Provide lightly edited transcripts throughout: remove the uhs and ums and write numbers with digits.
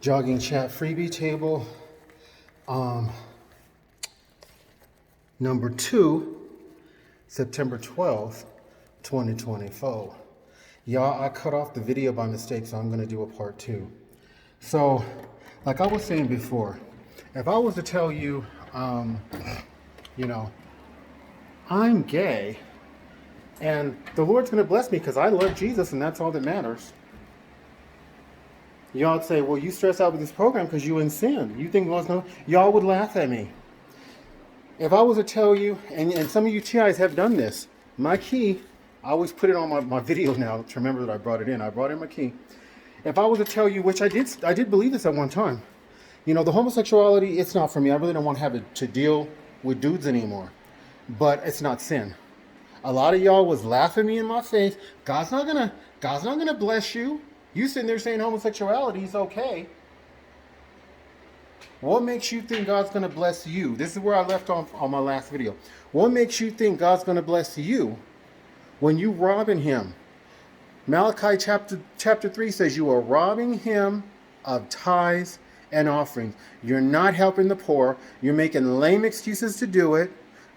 Jogging chat freebie table. Number 2, September 12th, 2024. Y'all, I cut off the video by mistake, so I'm going to do a part 2. So, like I was saying before, if I was to tell you, I'm gay, and the Lord's going to bless me because I love Jesus and that's all that matters. Y'all would say, well, you stress out with this program because you in sin. You think God's going to... Y'all would laugh at me. If I was to tell you, and some of you TIs have done this, my key, I always put it on my video now to remember that I brought it in. I brought in my key. If I was to tell you, which I did believe this at one time, the homosexuality, it's not for me. I really don't want to have to deal with dudes anymore. But it's not sin. A lot of y'all was laughing me in my face. God's not gonna bless you. You sitting there saying homosexuality is okay. What makes you think God's going to bless you? This is where I left off on my last video. What makes you think God's going to bless you when you robbing him? Malachi chapter 3 says you are robbing him of tithes and offerings. You're not helping the poor. You're making lame excuses to do it.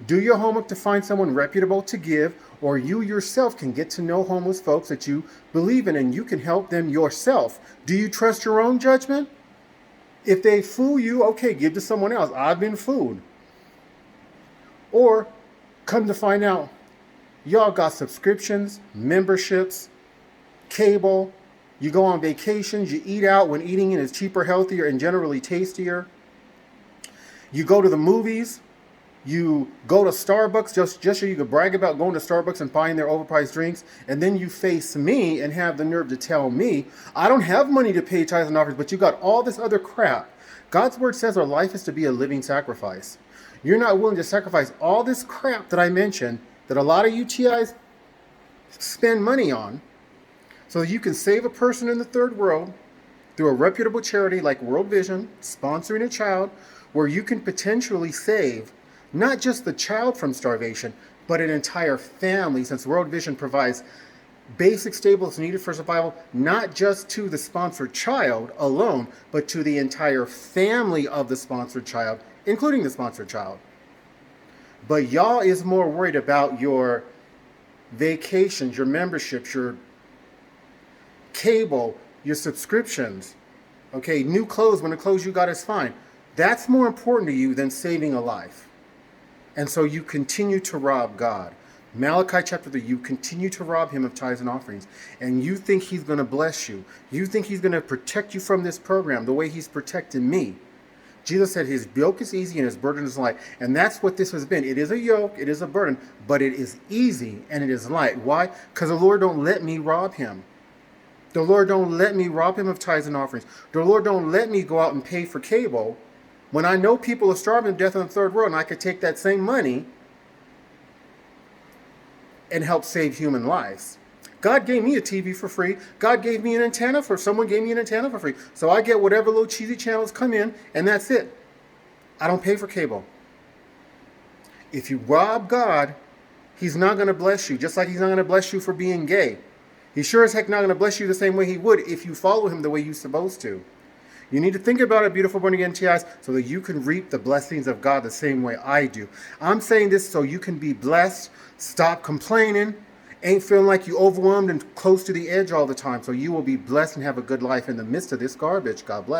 Do your homework to find someone reputable to give, or you yourself can get to know homeless folks that you believe in and you can help them yourself. Do you trust your own judgment? If they fool you, okay, give to someone else. I've been fooled. Or come to find out, y'all got subscriptions, memberships, cable. You go on vacations. You eat out when eating in is cheaper, healthier, and generally tastier. You go to the movies. You go to Starbucks just so you can brag about going to Starbucks and buying their overpriced drinks. And then you face me and have the nerve to tell me, I don't have money to pay tithes and offerings, but you got all this other crap. God's word says our life is to be a living sacrifice. You're not willing to sacrifice all this crap that I mentioned that a lot of UTIs spend money on so that you can save a person in the third world through a reputable charity like World Vision, sponsoring a child, where you can potentially save not just the child from starvation, but an entire family, since World Vision provides basic staples needed for survival, not just to the sponsored child alone, but to the entire family of the sponsored child, including the sponsored child. But y'all is more worried about your vacations, your memberships, your cable, your subscriptions. Okay, new clothes when the clothes you got is fine. That's more important to you than saving a life. And so you continue to rob God. Malachi chapter 3, you continue to rob him of tithes and offerings. And you think he's going to bless you. You think he's going to protect you from this program the way he's protected me. Jesus said his yoke is easy and his burden is light. And that's what this has been. It is a yoke, it is a burden, but it is easy and it is light. Why? Because the Lord don't let me rob him. The Lord don't let me rob him of tithes and offerings. The Lord don't let me go out and pay for cable when I know people are starving to death in the third world, and I could take that same money and help save human lives. God gave me a TV for free. God gave me an antenna someone gave me an antenna for free. So I get whatever little cheesy channels come in, and that's it. I don't pay for cable. If you rob God, he's not going to bless you, just like he's not going to bless you for being gay. He's sure as heck not going to bless you the same way he would if you follow him the way you're supposed to. You need to think about it, beautiful born again TIs, so that you can reap the blessings of God the same way I do. I'm saying this so you can be blessed, stop complaining, ain't feeling like you overwhelmed and close to the edge all the time, so you will be blessed and have a good life in the midst of this garbage. God bless.